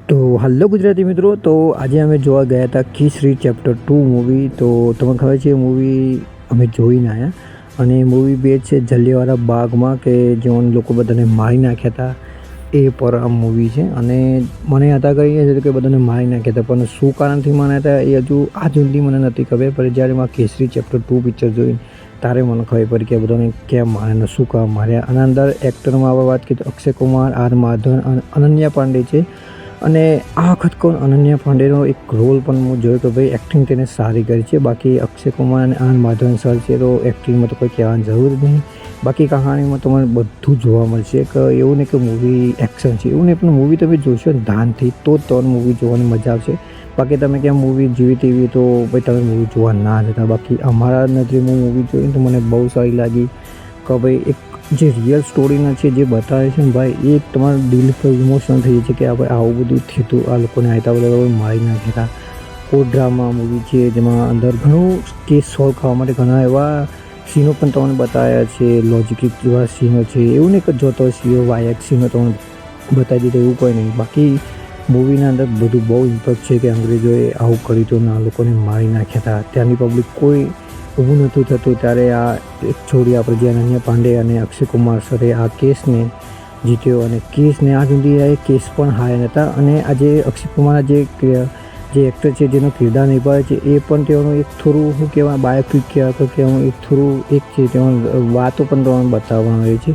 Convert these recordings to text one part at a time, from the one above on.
તો હલો ગુજરાતી મિત્રો, તો આજે અમે જોવા ગયા હતા કેસરી ચેપ્ટર 2 મૂવી. તો તમને ખબર છે એ મૂવી અમે જોઈને આવ્યા અને મૂવી બે છે જલિયાવાલા બાગમાં કે જેઓને લોકો બધાને મારી નાખ્યા હતા એ પર આ મૂવી છે. અને મને હતા કહીએ છે કે બધાને મારી નાખ્યા હતા, પણ શું કારણથી માર્યા હતા એ હજુ આજ સુધી મને નથી ખબર. પણ જ્યારે મેં કેસરી ચેપ્ટર 2 પિક્ચર જોઈને તારે મને ખબર પડી કે બધાને કેમ માર્યા ને શું કામ માર્યા. અને અંદર એક્ટરમાં આપણે વાત કરીએ તો અક્ષય કુમાર, આર માધવન અને અનન્યા પાંડે છે. અને આ વખત કોણ અનન્યા પાંડેનો એક રોલ પણ હું જોયો કે ભાઈ એક્ટિંગ તેને સારી કરી છે. બાકી અક્ષય કુમાર અને આર માધવન સર છે તો એક્ટિંગમાં તો કોઈ કહેવાની જરૂર જ નહીં. બાકી કહાણીમાં તમારે બધું જોવા મળશે કે એવું નહીં કે મૂવી એક્શન છે, એવું નહીં, પણ મૂવી તમે જોશો ધ્યાનથી તો જ તમને મૂવી જોવાની મજા આવશે. બાકી તમે ક્યાં મૂવી જેવી તેવી તો ભાઈ તમે મૂવી જોવા ના જતા. બાકી અમારા નજરમાં મૂવી જોઈને તો મને બહુ સારી લાગી કે ભાઈ એક જે રિયલ સ્ટોરીના છે જે બતાવે છે ને ભાઈ એ તમારા દિલ પર ઇમોશનલ થઈ જાય છે કે આ ભાઈ આવું બધું થયું, આ લોકોને આયતા બધા મારી નાખ્યા હતા. કોઈ ડ્રામા મૂવી છે જેમાં અંદર ઘણું કેસ સોલ્વ કરવા માટે ઘણા એવા સીનો પણ તમને બતાવ્યા છે, લોજિકલ જેવા સીનો છે. એવું નહીં કે જોતો સીઓ વાયક સીનો તમને બતાવી દીધો એવું કોઈ નહીં. બાકી મૂવીના અંદર બધું બહુ ઇમ્પેક્ટ છે કે અંગ્રેજોએ આવું કર્યું હતું ને આ લોકોને મારી નાખ્યા હતા. ત્યાંની પબ્લિક કોઈ ઊભું નહોતું થતું. ત્યારે આ એક છોડી આપણે જે અનન્યા પાંડે અને અક્ષય કુમાર સરે આ કેસને જીત્યો અને કેસને આજ સુધી એ કેસ પણ હાર્યા નહોતા. અને આજે અક્ષય કુમારના જે એક્ટર છે જેનો કિરદાર નિભાવે છે એ પણ તેઓનું એક થોડું શું કહેવાય બાયોપિક કહેવાય કે હું એક થોડું એક છે તેમાં વાતો પણ તમને બતાવવામાં આવી છે.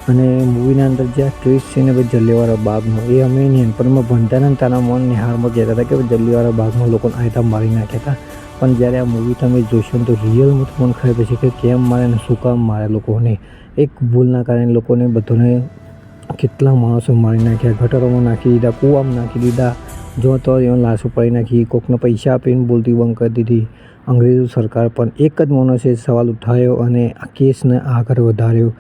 અને મૂવીના અંદર જે આ ટ્વિસ્ટ છે ને ભાઈ જલિયાવાલા બાગનો એ અમે નાનપણમાં ભણતા ને તારા મન નિહાળમાં કહેતા હતા કે જલિયાવાલા બાગમાં લોકોને આયતા મારી નાખ્યા હતા. પણ જ્યારે આ મૂવી તમે જોશો ને તો રિયલમાં તમને ખબર પડશે કે કેમ મારે ને શું કામ મારે લોકોને. એક ભૂલના કારણે લોકોને બધાને કેટલા માણસો મારી નાખ્યા, ગટરોમાં નાખી દીધા, કૂવામાં નાખી દીધા, જો તો એમાં લાશો પાડી નાખી, કોકને પૈસા આપીને બોલતી બંધ કરી દીધી. અંગ્રેજો સરકાર પણ એક જ માણસે સવાલ ઉઠાવ્યો અને આ કેસને આગળ વધાર્યો.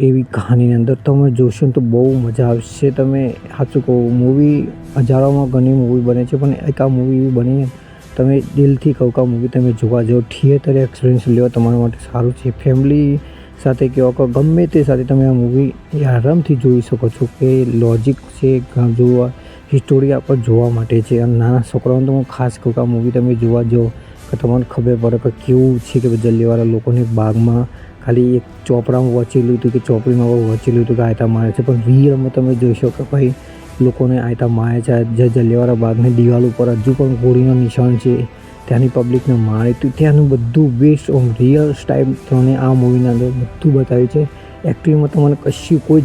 એવી કહાનીની અંદર તમે જોશો ને તો બહુ મજા આવશે. તમે સાચું કહો, મૂવી હજારોમાં ઘણી મૂવી બને છે પણ એક આ મૂવી એવી બની તમે દિલથી કહો કે આ મૂવી તમે જોવા જાઓ, થિયેટર એક્સપિરિયન્સ લેવો તમારા માટે સારું છે. ફેમિલી સાથે કહો કે ગમે તે સાથે તમે આ મૂવી આરામથી જોઈ શકો છો કે લોજિક છે જોવા, હિસ્ટોરી આપણે જોવા માટે છે. અને નાના છોકરાઓને તો હું ખાસ કહું કે આ મૂવી તમે જોવા જાઓ કે તમને ખબર પડે કે કેવું છે કે જલિયાવાલા લોકોને બાગમાં ખાલી એક ચોપડામાં વાંચેલું હતું કે ચોપડીમાં વાંચેલું હતું કે આયતા મારે છે, પણ રિયલમાં તમે જોશો કે ભાઈ લોકોને આયતા મારે છે. જે જલિયાવાલા બાગની દિવાલ ઉપર હજુ પણ ગોળીનો નિશાન છે, ત્યાંની પબ્લિકને મારે તો ત્યાંનું બધું બેસ્ટ ઓમ રિયલ ટાઈપ તમને આ મૂવીના અંદર બધું બતાવ્યું છે. એક્ટિંગમાં તમને કશી કોઈ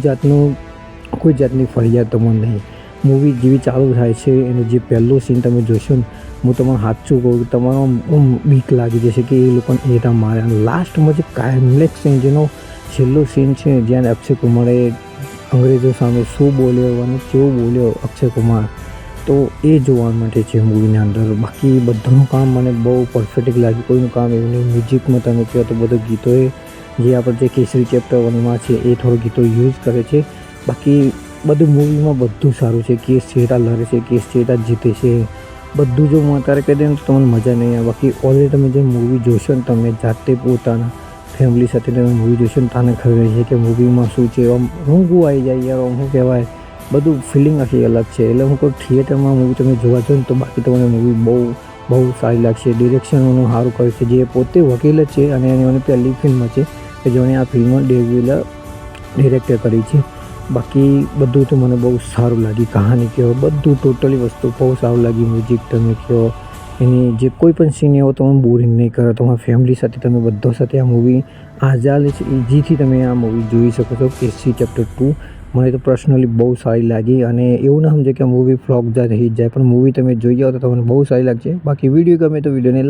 જાતની ફરિયાદ તમને નહીં. મૂવી જેવી ચાલુ થાય છે એનો જે પહેલો સીન તમે જોશો ને હું તમને સાચું કહું કે તમારો બીક લાગી જશે કે એ લોકોને એતા મારે. અને લાસ્ટમાં જે ક્લાઇમેક્સ સીન જેનો છેલ્લો સીન છે જ્યાં અક્ષય કુમારે અંગ્રેજો સામે શું બોલ્યો અને કેવું બોલ્યો અક્ષય કુમાર, તો એ જોવા માટે છે મૂવીના અંદર. બાકી બધાનું કામ મને બહુ પરફેક્ટ લાગ્યું, કોઈનું કામ એવું નહીં. મ્યુઝિકમાં તમે કહો તો બધા ગીતોએ જે આપણે જે કેસરી ચેપ્ટર 1માં છે એ થોડું ગીતો યુઝ કરે છે. બાકી બધું મૂવીમાં બધું સારું છે. કેસ ચેતા લડે છે, કેસ ચેતા જીતે છે, બધું જો હું અત્યારે કહી દઉં તો તમને મજા નહીં આવે. બાકી ઓલરેડી તમે જે મૂવી જોશો ને તમે જાતે પોતાના ફેમિલી સાથે તમે મૂવી જોશો ને તમને ખબર છે કે મૂવીમાં શું છે. આમ ઊંઘું આવી જાય યાર, આમ શું કહેવાય, બધું ફિલિંગ આખી અલગ છે. એટલે હું કોઈ થિયેટરમાં મૂવી તમે જોવા જાઓ ને તો બાકી તમને મૂવી બહુ સારી લાગશે. ડિરેક્શનનું સારું કર્યું છે, જે પોતે વકીલ જ છે અને એની પહેલી ફિલ્મ છે કે જેણે આ ફિલ્મ ડિરેક્ટ કરી છે. બાકી બધું તો મને બહુ સારું લાગી. કહાની કહો, બધું ટોટલી વસ્તુ બહુ સારું લાગી. મ્યુઝિક તમે કહો, એની જે કોઈ પણ સીન એવો તમે બોરિંગ નહીં કરો. તમારા ફેમિલી સાથે તમે બધા સાથે આ મૂવી આઝાદ છે ઇઝીથી તમે આ મૂવી જોઈ શકો છો. કેસરી ચેપ્ટર 2 મને તો પર્સનલી બહુ સારી લાગી. અને એવું ના સમજે કે આ મૂવી ફ્લોપ જાય હિટ જાય, પણ મૂવી તમે જોઈ જાઓ તો તમને બહુ સારી લાગશે. બાકી વિડીયો ગમે તો વિડીયોને